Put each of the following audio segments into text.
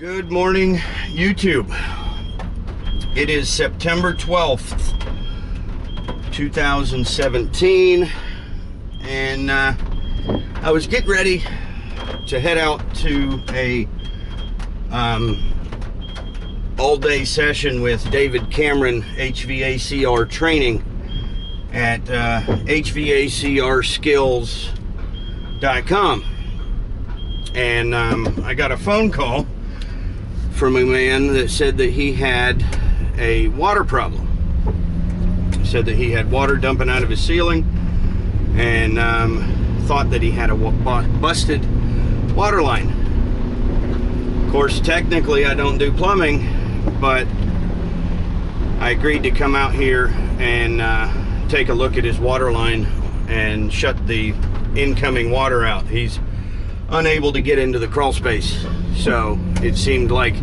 Good morning, YouTube. It is September 12th, 2017, and I was getting ready to head out to a all-day session with David Cameron, HVACR training at HVACRskills.com, and I got a phone call from a man that said that he had a water problem. He said that he had water dumping out of his ceiling and thought that he had a busted water line. Of course, technically I don't do plumbing, but I agreed to come out here and take a look at his water line and shut the incoming water out. He's unable to get into the crawl space, so it seemed like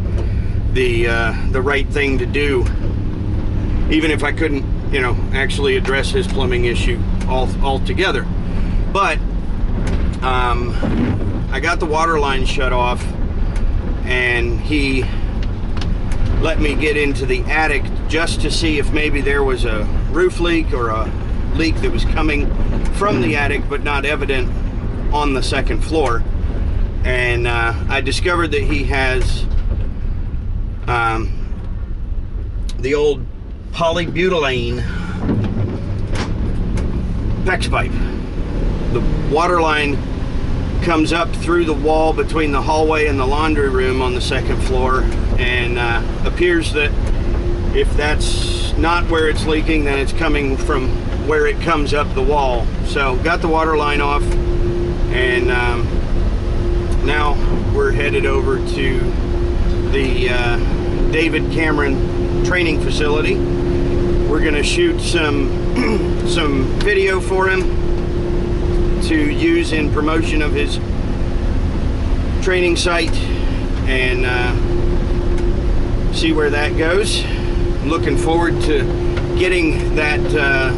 the right thing to do, even if I couldn't, actually address his plumbing issue altogether. But I got the water line shut off, and he let me get into the attic just to see if maybe there was a roof leak or a leak that was coming from the attic but not evident on the second floor. And I discovered that he has the old polybutylene PEX pipe. The water line comes up through the wall between the hallway and the laundry room on the second floor, and appears that if that's not where it's leaking, then it's coming from where it comes up the wall. So got the water line off, and now we're headed over to the David Cameron training facility. We're gonna shoot some video for him to use in promotion of his training site, and see where that goes. I'm looking forward to getting that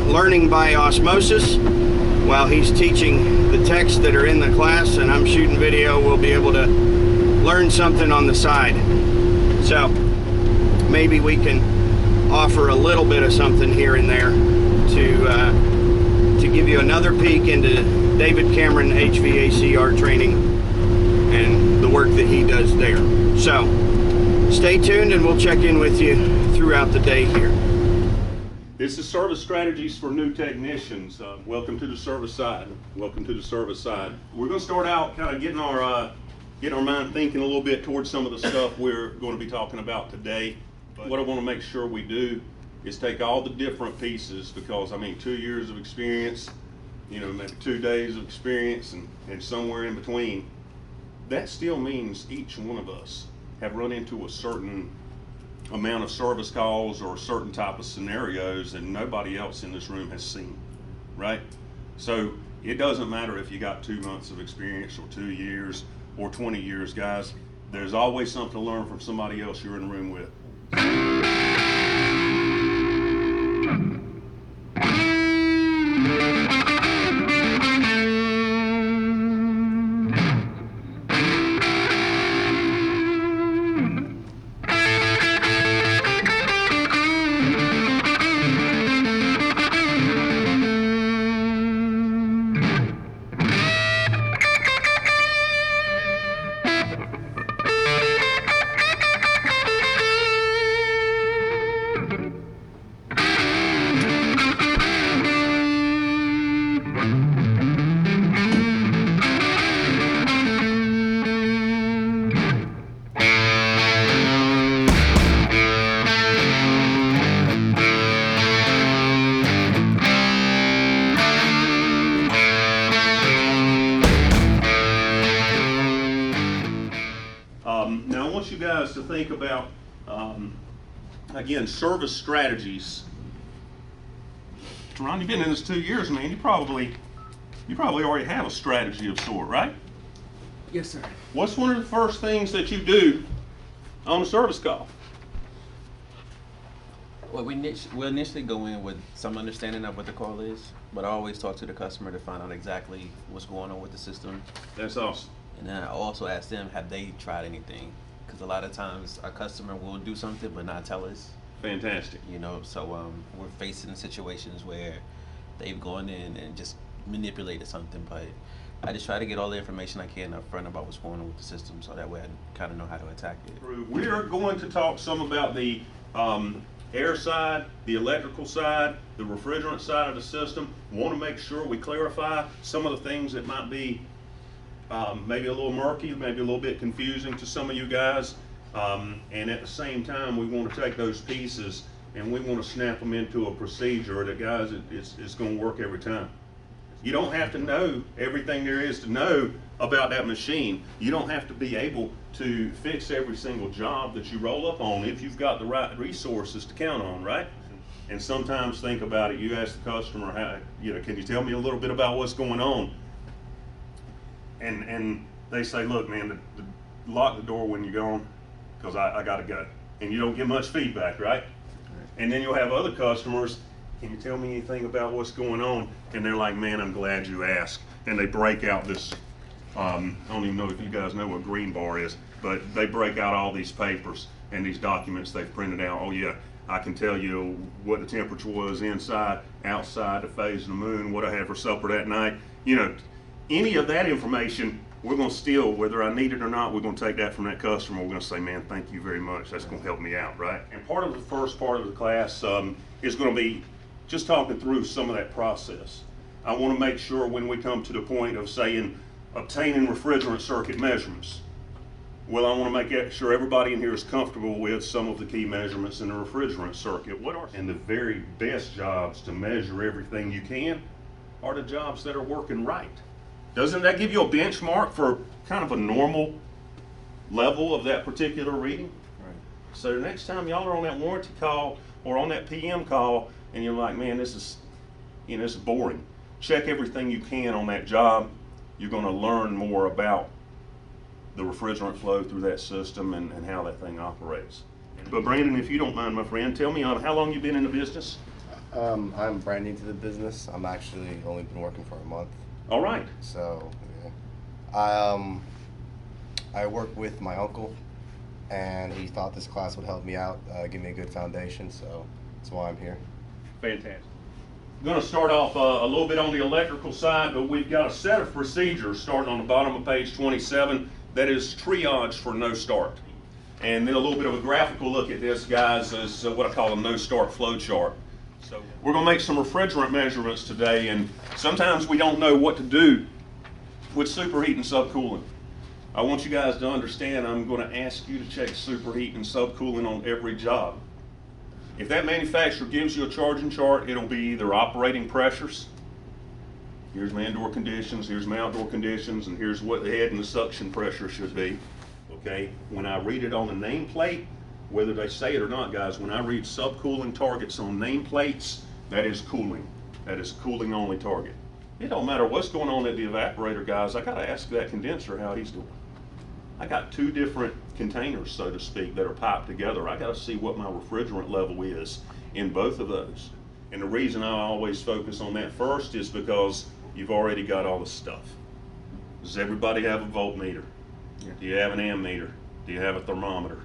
learning by osmosis. While he's teaching the texts that are in the class and I'm shooting video, we'll be able to learn something on the side. So maybe we can offer a little bit of something here and there to give you another peek into David Cameron HVACR training and the work that he does there. So stay tuned, and we'll check in with you throughout the day here. This is service strategies for new technicians. Welcome to the service side. Welcome to the service side. We're going to start out kind of getting our mind thinking a little bit towards some of the stuff we're going to be talking about today. But what I want to make sure we do is take all the different pieces, because 2 years of experience, maybe 2 days of experience, and somewhere in between, that still means each one of us have run into a certain amount of service calls or a certain type of scenarios that nobody else in this room has seen, right? So it doesn't matter if you got 2 months of experience or 2 years or 20 years, guys. There's always something to learn from somebody else you're in the room with. Now I want you guys to think about, again, service strategies. Ron, you've been in this 2 years, man. You probably already have a strategy of sort, right? Yes, sir. What's one of the first things that you do on a service call? Well, we'll initially go in with some understanding of what the call is, but I always talk to the customer to find out exactly what's going on with the system. That's awesome. And then I also ask them, have they tried anything? because a lot of times our customer will do something but not tell us. Fantastic. You know, so we're facing situations where they've gone in and just manipulated something, but I just try to get all the information I can up front about what's going on with the system, so that way I kind of know how to attack it. We are going to talk some about the air side, the electrical side, the refrigerant side of the system. Want to make sure we clarify some of the things that might be maybe a little murky, maybe a little bit confusing to some of you guys. And at the same time, we want to take those pieces and we want to snap them into a procedure that, guys, it's going to work every time. You don't have to know everything there is to know about that machine. You don't have to be able to fix every single job that you roll up on if you've got the right resources to count on, right? And sometimes think about it. You ask the customer, how, can you tell me a little bit about what's going on? And they say, look, man, lock the door when you're gone, because I got to go. And you don't get much feedback, right? And then you'll have other customers, can you tell me anything about what's going on? And they're like, man, I'm glad you asked. And they break out this, I don't even know if you guys know what green bar is, but they break out all these papers and these documents they've printed out. Oh yeah, I can tell you what the temperature was inside, outside, the phase of the moon, what I had for supper that night. Any of that information, we're going to steal, whether I need it or not. We're going to take that from that customer. We're going to say, man, thank you very much. That's going to help me out, right? And part of the first part of the class is going to be just talking through some of that process. I want to make sure when we come to the point of saying obtaining refrigerant circuit measurements, well, I want to make sure everybody in here is comfortable with some of the key measurements in the refrigerant circuit. And the very best jobs to measure everything you can are the jobs that are working right. Doesn't that give you a benchmark for kind of a normal level of that particular reading? Right. So the next time y'all are on that warranty call or on that PM call and you're like, man, this is boring. Check everything you can on that job. You're going to learn more about the refrigerant flow through that system and how that thing operates. But Brandon, if you don't mind, my friend, tell me how long you've been in the business? I'm brand new to the business. I'm actually only been working for a month. All right. So, yeah. I work with my uncle, and he thought this class would help me out, give me a good foundation, so that's why I'm here. Fantastic. I'm going to start off a little bit on the electrical side, but we've got a set of procedures starting on the bottom of page 27 that is triage for no start. And then a little bit of a graphical look at this, guys, is what I call a no start flow chart. So we're going to make some refrigerant measurements today, and sometimes we don't know what to do with superheat and subcooling. I want you guys to understand I'm going to ask you to check superheat and subcooling on every job. If that manufacturer gives you a charging chart, it'll be either operating pressures, here's my indoor conditions, here's my outdoor conditions, and here's what the head and the suction pressure should be. Okay, when I read it on the nameplate, whether they say it or not, guys, when I read subcooling targets on nameplates, that is cooling. That is cooling only target. It don't matter what's going on at the evaporator, guys. I gotta ask that condenser how he's doing. I got two different containers, so to speak, that are piped together. I gotta see what my refrigerant level is in both of those. And the reason I always focus on that first is because you've already got all the stuff. Does everybody have a voltmeter? Yeah. Do you have an ammeter? Do you have a thermometer?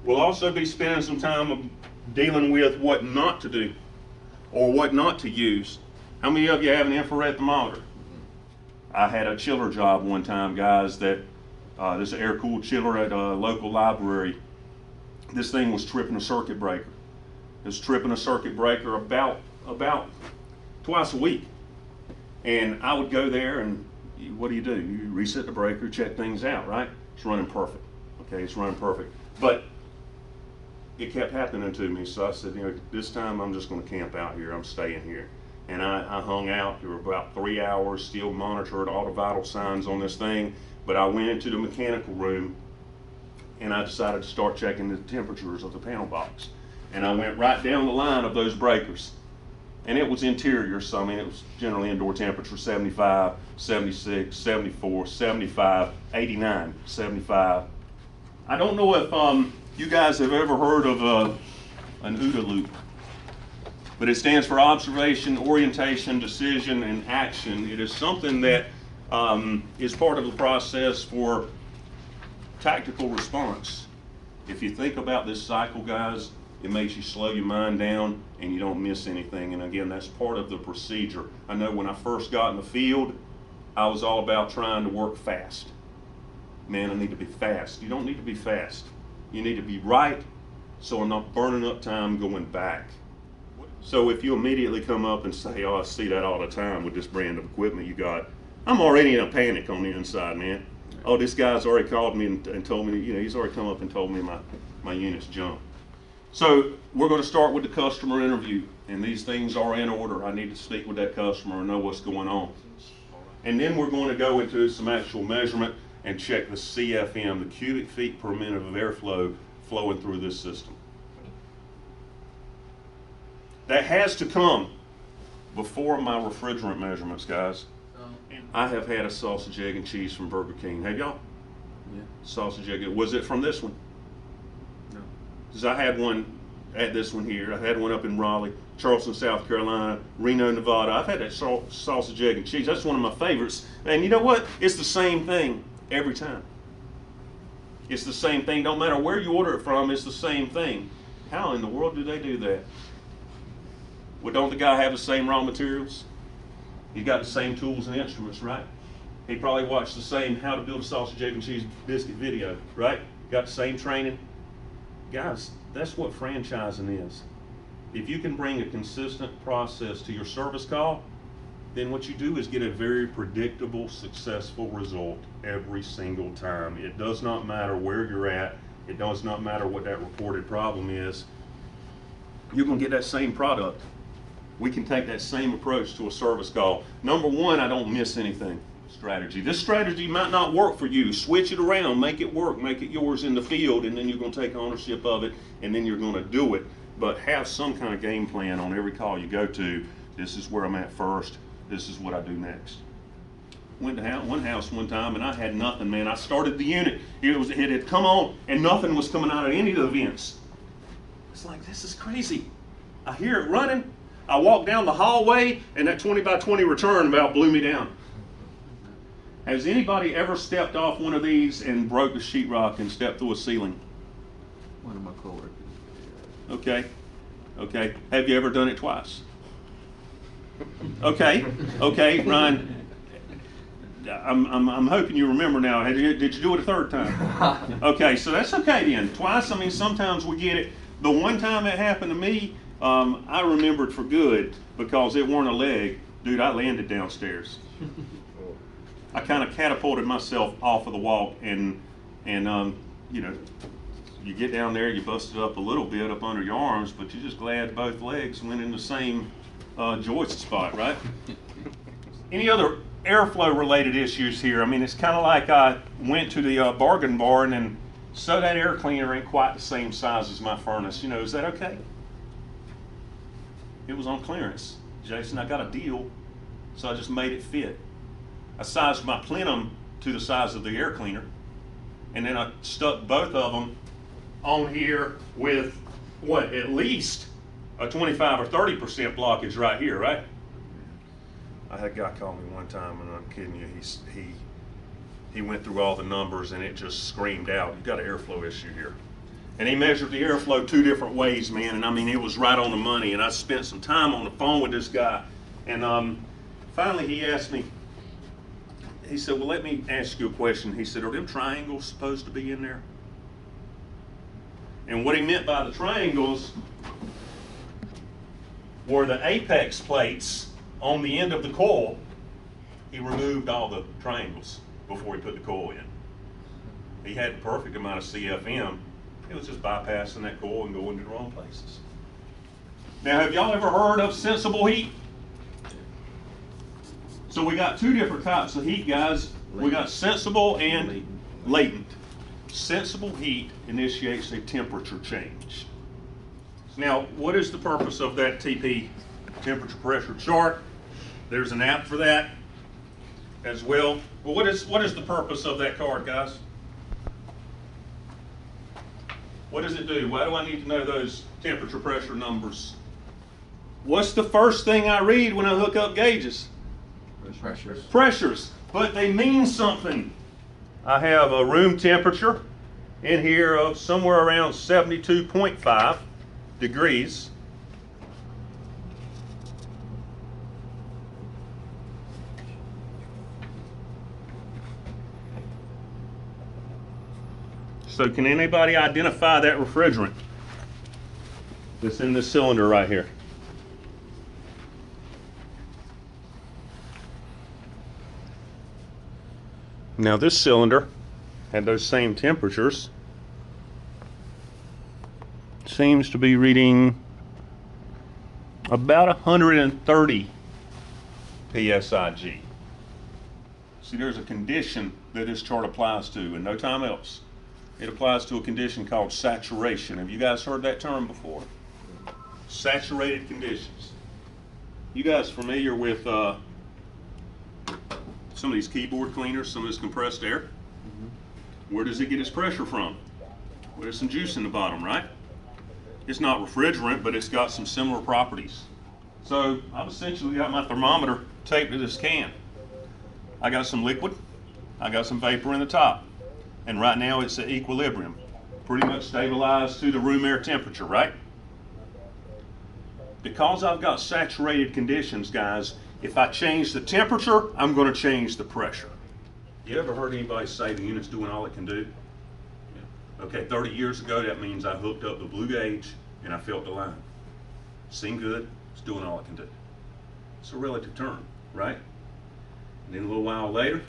We'll also be spending some time dealing with what not to do or what not to use. How many of you have an infrared thermometer? I had a chiller job one time, guys, that this air-cooled chiller at a local library. This thing was tripping a circuit breaker. It was tripping a circuit breaker about twice a week. And I would go there and what do? You reset the breaker, check things out, right? It's running perfect. Okay, it's running perfect. But it kept happening to me, so I said, this time I'm just going to camp out here. I'm staying here. And I hung out for about 3 hours, still monitored all the vital signs on this thing. But I went into the mechanical room and I decided to start checking the temperatures of the panel box. And I went right down the line of those breakers. And it was interior, so I mean, it was generally indoor temperature, 75, 76, 74, 75, 89, 75. I don't know if you guys have ever heard of an OODA loop, but it stands for observation, orientation, decision, and action. It is something that is part of the process for tactical response. If you think about this cycle, guys, it makes you slow your mind down and you don't miss anything. And again, that's part of the procedure. I know when I first got in the field, I was all about trying to work fast. Man, I need to be fast. You don't need to be fast. You need to be right, so I'm not burning up time going back. So if you immediately come up and say, oh, I see that all the time with this brand of equipment you got, I'm already in a panic on the inside, man. Oh, this guy's already called me and told me, you know, he's already come up and told me my unit's junk. So we're going to start with the customer interview, and these things are in order. I need to speak with that customer and know what's going on. And then we're going to go into some actual measurement and check the CFM, the cubic feet per minute of airflow flowing through this system. That has to come before my refrigerant measurements, guys. I have had a sausage, egg, and cheese from Burger King. Have y'all? Yeah. Sausage, egg. Was it from this one? No. Because I had one at this one here. I had one up in Raleigh, Charleston, South Carolina, Reno, Nevada. I've had that sausage, egg, and cheese. That's one of my favorites. And you know what? It's the same thing every time. It's the same thing. Don't matter where you order it from, it's the same thing. How in the world do they do that? Well, don't the guy have the same raw materials? He's got the same tools and instruments, right? He probably watched the same how to build a sausage, egg, and cheese biscuit video, right? Got the same training. Guys, that's what franchising is. If you can bring a consistent process to your service call, then what you do is get a very predictable, successful result every single time. It does not matter where you're at. It does not matter what that reported problem is. You're going to get that same product. We can take that same approach to a service call. Number one, I don't miss anything. Strategy. This strategy might not work for you. Switch it around, make it work, make it yours in the field, and then you're going to take ownership of it, and then you're going to do it. But have some kind of game plan on every call you go to. This is where I'm at first. This is what I do next. Went to one house one time, and I had nothing, man. I started the unit. It had come on, and nothing was coming out of any of the vents. It's like, this is crazy. I hear it running. I walk down the hallway, and that 20 by 20 return about blew me down. Has anybody ever stepped off one of these and broke the sheetrock and stepped through a ceiling? One of my coworkers. Okay. Okay. Have you ever done it twice? Okay. Okay, Ryan. I'm hoping you remember now. Did you do it a third time? Okay, so that's okay then. Twice, I mean, sometimes we get it. The one time it happened to me, I remembered for good because it weren't a leg. Dude, I landed downstairs. I kind of catapulted myself off of the walk, and you know, you get down there, you bust it up a little bit up under your arms, but you're just glad both legs went in the same joist spot, right? Any other airflow related issues here? I mean, it's kind of like I went to the bargain barn, and so that air cleaner ain't quite the same size as my furnace. You know, is that okay? It was on clearance. Jason, I got a deal, so I just made it fit. I sized my plenum to the size of the air cleaner, and then I stuck both of them on here with what, at least a 25 or 30% blockage right here, right? I had a guy call me one time, and I'm kidding you, he went through all the numbers and it just screamed out, you've got an airflow issue here. And he measured the airflow two different ways, man, and I mean, it was right on the money. And I spent some time on the phone with this guy, and finally he asked me, he said, well, let me ask you a question. He said, are them triangles supposed to be in there? And what he meant by the triangles were the apex plates on the end of the coil. He removed all the triangles before he put the coil in. He had the perfect amount of CFM. It was just bypassing that coil and going to the wrong places. Now, have y'all ever heard of sensible heat? So we got two different types of heat, guys. We got sensible and latent. Sensible heat initiates a temperature change. Now, what is the purpose of that TP, temperature pressure chart? There's an app for that as well. Well, what is the purpose of that card, guys? What does it do? Why do I need to know those temperature pressure numbers? What's the first thing I read when I hook up gauges? Pressures. Pressures. But they mean something. I have a room temperature in here of somewhere around 72.5 degrees. So can anybody identify that refrigerant that's in this cylinder right here? Now this cylinder had those same temperatures. Seems to be reading about 130 psig. See, there's a condition that this chart applies to, and no time else. It applies to a condition called saturation. Have you guys heard that term before? Saturated conditions. You guys familiar with some of these keyboard cleaners, some of this compressed air? Mm-hmm. Where does it get its pressure from? Well, there's some juice in the bottom, right? It's not refrigerant, but it's got some similar properties. So I've essentially got my thermometer taped to this can. I got some liquid, I got some vapor in the top. And right now it's at equilibrium, pretty much stabilized to the room air temperature, right? Because I've got saturated conditions, guys, if I change the temperature, I'm going to change the pressure. You ever heard anybody say the unit's doing all it can do? Yeah. Okay, 30 years ago, that means I hooked up the blue gauge and I felt the line. Seemed good, it's doing all it can do. It's a relative term, right? And then a little while later,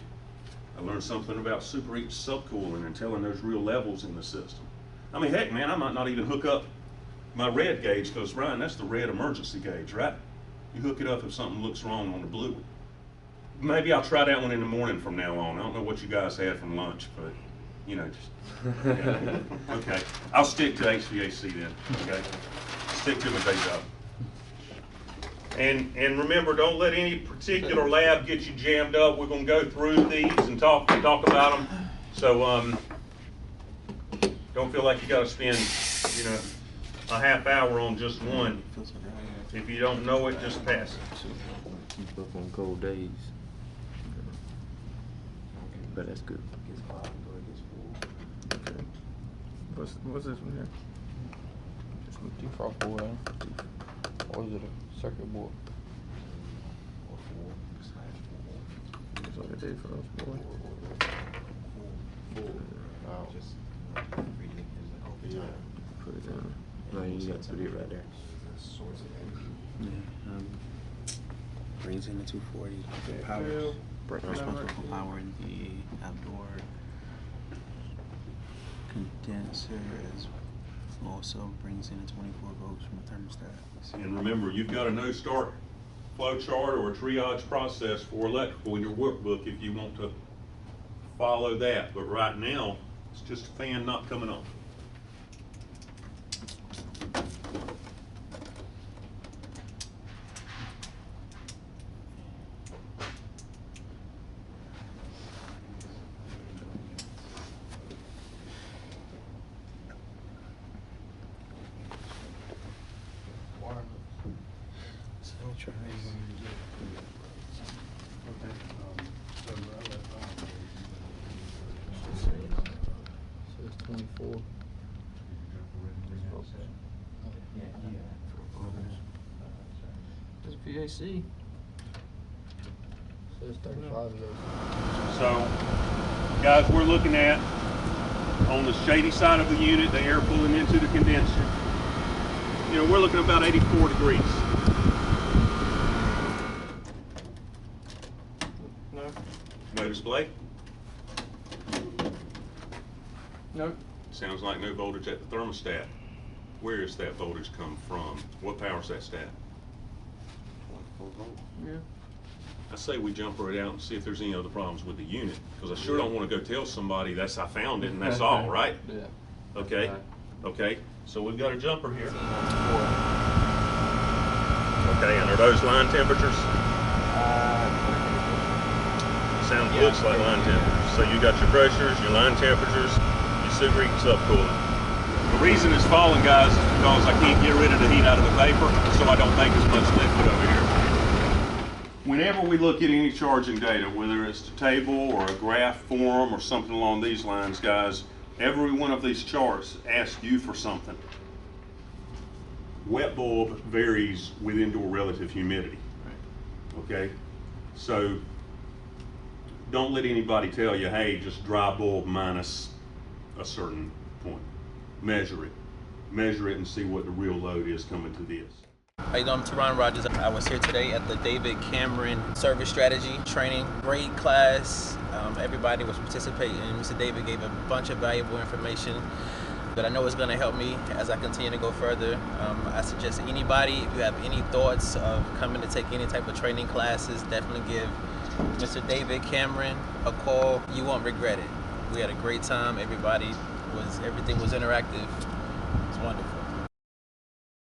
I learned something about superheat subcooling and telling there's real levels in the system. I mean, heck, man, I might not even hook up my red gauge, because, Ryan, that's the red emergency gauge, right? You hook it up if something looks wrong on the blue one. Maybe I'll try that one in the morning from now on. I don't know what you guys had from lunch, but, you know, just, yeah. Okay. I'll stick to HVAC then, okay? Stick to my day job. And remember, don't let any particular lab get you jammed up. We're going to go through these and talk about them. So don't feel like you got to spend, you know, a half hour on just one. If you don't know it, just pass it. Keep up on cold days. But that's good. Okay. What's this one here? Just a default board, or is it a circuit board? That's what it is for those boards. Put it down. No, you got to put it right there. Yeah, brings in the 240. Okay. Power. Responsible for powering the outdoor condenser, as also brings in a 24 volts from the thermostat. And remember, you've got a no start flow chart or a triage process for electrical in your workbook if you want to follow that. But right now, it's just a fan not coming on. So it's 24. It's VAC. So it's 35 of those. So, guys, we're looking at, on the shady side of the unit, the air pulling into the condenser. You know, we're looking at about 84 degrees. No. No display? No. Sounds like no voltage at the thermostat. Where is that voltage come from? What power's that stat? Yeah. I say we jump right out and see if there's any other problems with the unit, because I sure don't want to go tell somebody I found it and that's all, right? Yeah. Okay, okay, so we've got a jumper here. Okay, and are those line temperatures? Looks like line temperatures. So you got your pressures, your line temperatures, your superheat and subcooling. The reason it's falling, guys, is because I can't get rid of the heat out of the vapor, so I don't make as much liquid over here. whenever we look at any charging data, whether it's a table or a graph form or something along these lines, guys, every one of these charts asks you for something. Wet bulb varies with indoor relative humidity. Okay? So don't let anybody tell you, hey, just dry bulb minus a certain point. Measure it. Measure it and see what the real load is coming to this. How you doing? I'm Teron Rogers. I was here today at the David Cameron Service Strategy Training. Great class. Everybody was participating. Mr. David gave a bunch of valuable information that I know is going to help me as I continue to go further. I suggest anybody, if you have any thoughts of coming to take any type of training classes, definitely give Mr. David Cameron a call. You won't regret it. We had a great time. Everything was interactive. It's wonderful.